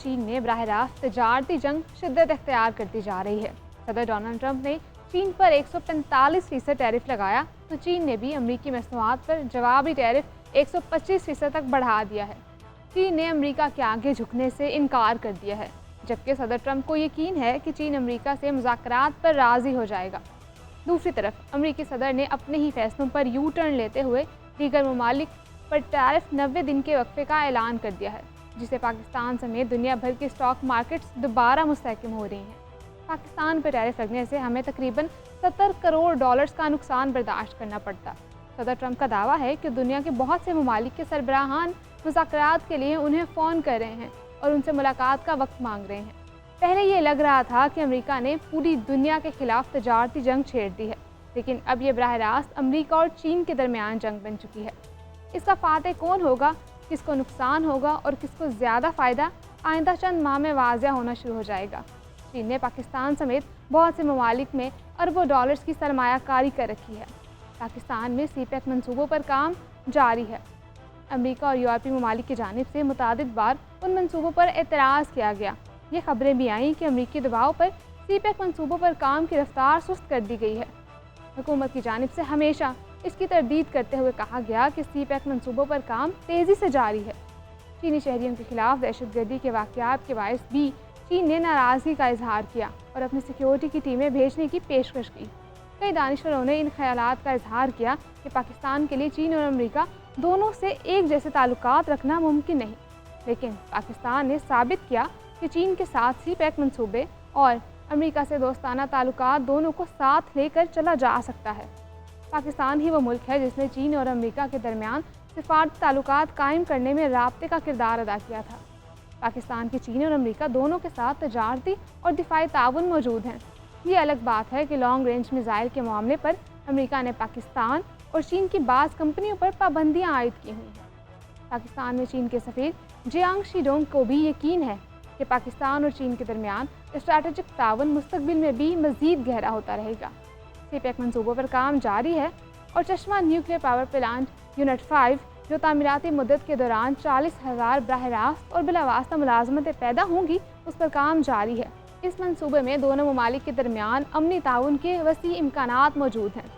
चीन में बराह रास्त तजारती जंग शिद्दत इख्तियार करती जा रही है। सदर डोनाल्ड ट्रंप ने चीन पर 145% टैरिफ लगाया तो चीन ने भी अमरीकी मसनूआत पर जवाबी टैरिफ 125% तक बढ़ा दिया है। चीन ने अमरीका के आगे झुकने से इनकार कर दिया है, जबकि सदर ट्रंप को यकीन है कि चीन अमरीका से मुज़ाकरात पर राज़ी हो जाएगा। दूसरी तरफ अमरीकी सदर ने अपने ही फैसलों पर यू टर्न लेते हुए दीगर ममालिक पर टैरिफ 90 दिन के वक्फे का ऐलान कर दिया है, जिससे पाकिस्तान समेत दुनिया भर की स्टॉक मार्केट्स दोबारा मुस्तहकम हो रही हैं। पाकिस्तान पर टैरिफ लगने से हमें तकरीबन 70 करोड़ डॉलर्स का नुकसान बर्दाश्त करना पड़ता। सदर ट्रंप का दावा है कि दुनिया के बहुत से ममालिक के सरबराहान मुज़ाकरात के लिए उन्हें फ़ोन कर रहे हैं और उनसे मुलाकात का वक्त मांग रहे हैं। पहले ये लग रहा था कि अमेरिका ने पूरी दुनिया के खिलाफ तजारती जंग छेड़ दी है, लेकिन अब ये बराह रास्त अमेरिका और चीन के दरमियान जंग बन चुकी है। इसका फातह कौन होगा, किसको नुकसान होगा और किसको ज़्यादा फ़ायदा, आइंदा चंद माह में वाज़ह होना शुरू हो जाएगा। चीन ने पाकिस्तान समेत बहुत से ममालिक में अरबों डॉलर्स की सरमायाकारी कर रखी है। पाकिस्तान में सीपैक मनसूबों पर काम जारी है। अमेरिका और यूरोपीय ममालिक की जानिब से मुतादिद बार उन मनसूबों पर एतराज़ किया गया। ये खबरें भी आईं कि अमेरिकी दबाव पर सीपैक मनसूबों पर काम की रफ्तार सुस्त कर दी गई है। हुकूमत की जानिब से हमेशा इसकी तरदीद करते हुए कहा गया कि सीपैक मनसूबों पर काम तेज़ी से जारी है। चीनी शहरियों के खिलाफ दहशतगर्दी के वाक़यात के बायस भी चीन ने नाराज़गी का इजहार किया और अपनी सिक्योरिटी की टीमें भेजने की पेशकश की। कई दानिशवरों ने इन ख्यालात का इजहार किया कि पाकिस्तान के लिए चीन और अमेरिका दोनों से एक जैसे ताल्लुकात रखना मुमकिन नहीं, लेकिन पाकिस्तान ने साबित किया कि चीन के साथ सीपैक मनसूबे और अमेरिका से दोस्ताना ताल्लुकात दोनों को साथ लेकर चला जा सकता है। पाकिस्तान ही वो मुल्क है जिसने चीन और अमेरिका के दरमियान सिफारती ताल्लुकात कायम करने में राब्ते का किरदार अदा किया था। पाकिस्तान की चीन और अमेरिका दोनों के साथ तजारती और दिफाई ताउन मौजूद हैं। ये अलग बात है कि लॉन्ग रेंज मिसाइल के मामले पर अमेरिका ने पाकिस्तान और चीन की बाज़ कंपनियों पर पाबंदियां आयद की हुई हैं। पाकिस्तान में चीन के सफ़ीर जियांग शीडोंग को भी यकीन है कि पाकिस्तान और चीन के दरमियान स्ट्रैटेजिक ताउन मुस्तकबिल में भी मज़ीद गहरा होता रहेगा। सीपैक मनसूबों पर काम जारी है और चश्मा न्यूक्लियर पावर प्लांट यूनिट 5 जो तामीराती मुद्दत के दौरान 40,000 बराह रास्त और बिलावास्ता मुलाजमतें पैदा होंगी, उस पर काम जारी है। इस मनसूबे में दोनों ममालिक के दरमियान अमनी ताउन के वसी इम्कानात मौजूद हैं।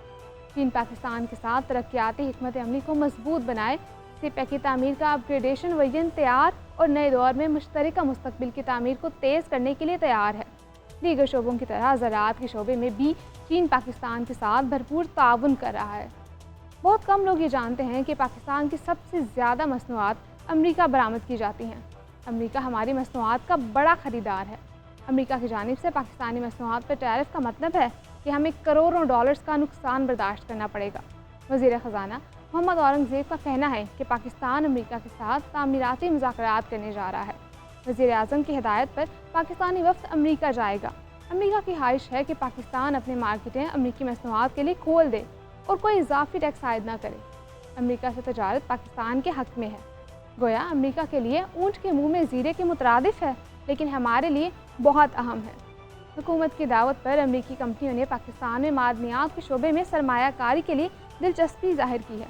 चीन पाकिस्तान के साथ तरक्याती हिकमत अमली को मजबूत बनाए, सीपैक की तामीर का अपग्रेडेशन वर्जन तैयार और नए दौर में मुश्तरका मुस्तकबिल की तामीर को तेज़ करने के लिए तैयार है। दीगर शोबों की तरह ज़राअत के शोबे में भी चीन पाकिस्तान के साथ भरपूर ताउन कर रहा है। बहुत कम लोग ये जानते हैं कि पाकिस्तान की सबसे ज़्यादा मसनूआत अमेरिका बरामद की जाती हैं। अमेरिका हमारी मसनूआत का बड़ा ख़रीदार है। अमेरिका की जानिब से पाकिस्तानी मसनूआत पर टैरिफ का मतलब है कि हमें करोड़ों डॉलर्स का नुकसान बर्दाश्त करना पड़ेगा। वज़ीर ख़जाना मोहम्मद औरंगज़ेब का कहना है कि पाकिस्तान अमेरिका के साथ तामीराती मुज़ाकरात करने जा रहा है। वज़ीर आज़म की हिदायत पर पाकिस्तानी वफ़द अमेरिका जाएगा। अमेरिका की ख्वाहिश है कि पाकिस्तान अपनी मार्केटें अमेरिकी मसनूआत के लिए खोल दे और कोई इजाफी टैक्स आयद न करे। अमेरिका से तजारत पाकिस्तान के हक़ में है। गोया अमेरिका के लिए ऊँट के मुँह में ज़ीरे के मुतरादिफ है, लेकिन हमारे लिए बहुत अहम है। हुकूमत की दावत पर अमेरिकी कंपनियों ने पाकिस्तान में मादनियात के शोबे में सरमायाकारी के लिए दिलचस्पी जाहिर की है,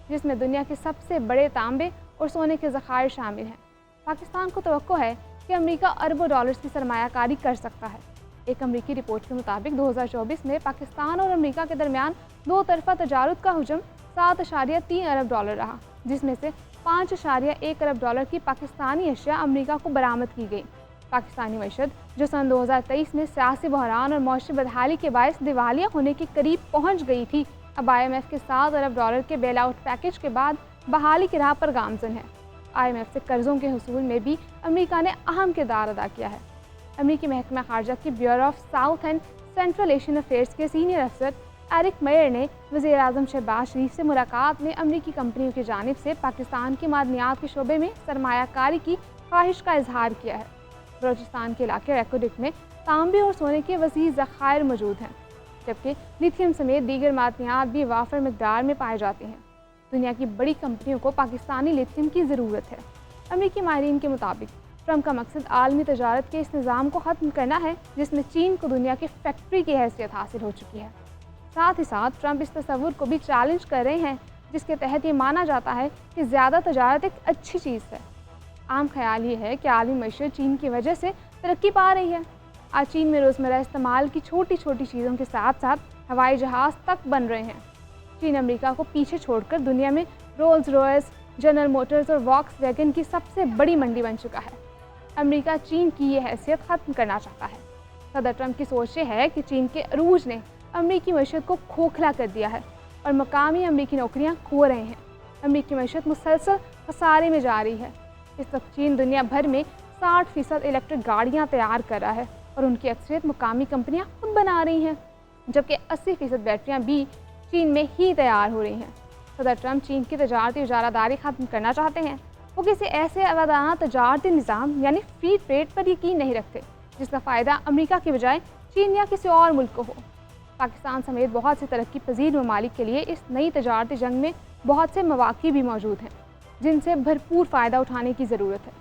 जिसमें दुनिया के सबसे बड़े तांबे और सोने के ज़खायर शामिल हैं। पाकिस्तान को तवक्को है कि अमेरिका अरबों डॉलर्स की सरमायाकारी कर सकता है। एक अमेरिकी रिपोर्ट के मुताबिक 2024 में पाकिस्तान और अमेरिका के दरमियान दो तरफा तजारुत का हुजम 7.3 अरब डॉलर रहा, जिसमें से 5.1 अरब डॉलर की पाकिस्तानी अशिया अमेरिका को बरामद की गई। पाकिस्तानी मईशत जो सन 2023 में सियासी बहरान और मौशी बदहाली के बायस दिवालिया होने के करीब पहुँच गई थी, अब IMF के 7 अरब डॉलर के बेल आउट पैकेज के बाद बहाली की राह पर गामजन है। IMF से कर्ज़ों के हुसूल में भी अमेरिका ने अहम किरदार अदा किया है। अमेरिकी महकमा खारजा की bureau of south and central Asian affairs के सीनियर अफसर एरिक मेयर ने वज़ीर आज़म शहबाज शरीफ से मुलाकात में अमेरिकी कंपनियों की जानिब से पाकिस्तान की मादनियात के शोबे में सरमायाकारी की ख्वाहिश का इजहार किया है। बलोचिस्तान के इलाके रेकोडिक में तांबे और सोने के वसी ज़खायर मौजूद हैं, जबकि लिथियम समेत दीगर मादनियात भी वाफर मकदार में पाए जाते हैं। दुनिया की बड़ी कंपनियों को पाकिस्तानी लिथियम की ज़रूरत है। अमेरिकी माहिरीन के मुताबिक ट्रंप का मकसद आलमी तजारत के इस निज़ाम को ख़त्म करना है, जिसमें चीन को दुनिया की फैक्ट्री की हैसियत हासिल हो चुकी है। साथ ही साथ ट्रंप इस तस्वुर को भी चैलेंज कर रहे हैं जिसके तहत ये माना जाता है कि ज़्यादा तजारत एक अच्छी चीज़ है। आम ख्याल ये है कि आलमी मईशत चीन की वजह से तरक्की पा रही है। आज चीन में रोज़मर्रा इस्तेमाल की छोटी छोटी चीज़ों के साथ साथ हवाई जहाज़ तक बन रहे हैं। चीन अमेरिका को पीछे छोड़कर दुनिया में रोल्स रॉयस, जनरल मोटर्स और वॉक्सवैगन की सबसे बड़ी मंडी बन चुका है। अमेरिका चीन की ये हैसियत ख़त्म करना चाहता है। सदर ट्रंप की सोच ये है कि चीन के अरूज ने अमेरिकी मईशत को खोखला कर दिया है और मकामी अमेरिकी नौकरियां खो रहे हैं। अमेरिकी मईशत मुसलसल खसारे में जा रही है। इस वक्त चीन दुनिया भर में 60% इलेक्ट्रिक गाड़ियाँ तैयार कर रहा है और उनकी अक्सरियत मुकामी कंपनियाँ खुद बना रही हैं, जबकि 80% बैटरियाँ भी चीन में ही तैयार हो रही हैं। सदर ट्रंप चीन की तजारती इजारादारी ख़त्म करना चाहते हैं। वो किसी ऐसे अवधाना तजारती निज़ाम यानी फ्री ट्रेड पर यकीन नहीं रखते जिसका फ़ायदा अमेरिका के बजाय चीन या किसी और मुल्क को हो। पाकिस्तान समेत बहुत से तरक्की पजीर ममालिक के लिए इस नई तजारती जंग में बहुत से मौक़े भी मौजूद हैं जिनसे भरपूर फ़ायदा उठाने की ज़रूरत है।